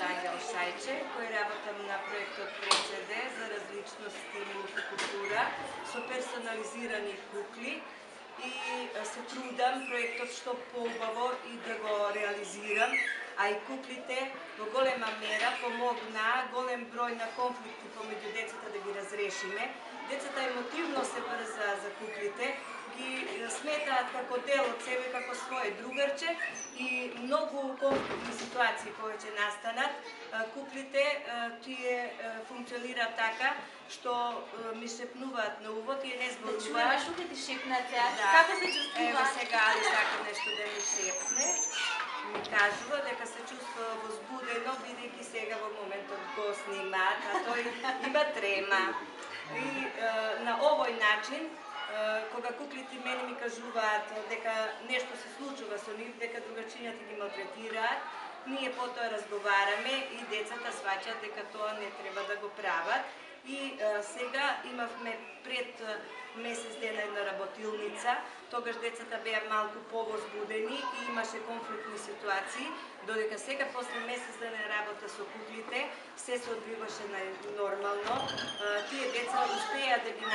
Ангел Сајче, кој работам на проектот ПРЕЦД за различност и мултикултура со персонализирани кукли и се трудам проектот што поубаво и да го реализирам, а и куклите во голема мера помогнаа голем број на конфликти помеѓу децата да ги разрешиме. Децата емотивно се врзаа за куклите, ги сметаат како дел од себе, како свое другарче и многу конфликтни ситуации кои ќе настанат. Куклите тие функционираат така што ми шепнуваат на уво, тие не зборуваат. Да чуеме што ќе ти шепнат сега. Да. Како се чувствува? Ево сега Али сака нешто да ми шепне. Ми кажува дека се чувствува возбудено, бидејќи сега во моментот го снимаат, а тој има трема. И на овој начин, кога куклите мене ми кажуваат дека нешто се случува со нив, дека другарчињата ги малтретираат, ние потоа разговараме и децата сваќаат дека тоа не треба да го прават. И сега имавме пред месец дена една работилница, тогаш децата беа малку повозбудени и имаше конфликтни ситуации, додека сега после месец дена работа со куклите се одвиваше нормално. Тие деца успеа да ги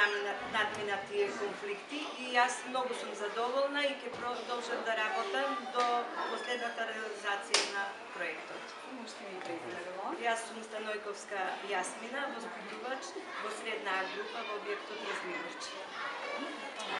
надминат тие конфликти и јас многу сум задоволна и ќе продолжам да работам до последната реализација на проектот. Јас сум Станојковска Јасмина, воспитувач во средна група во објектот Размивачи.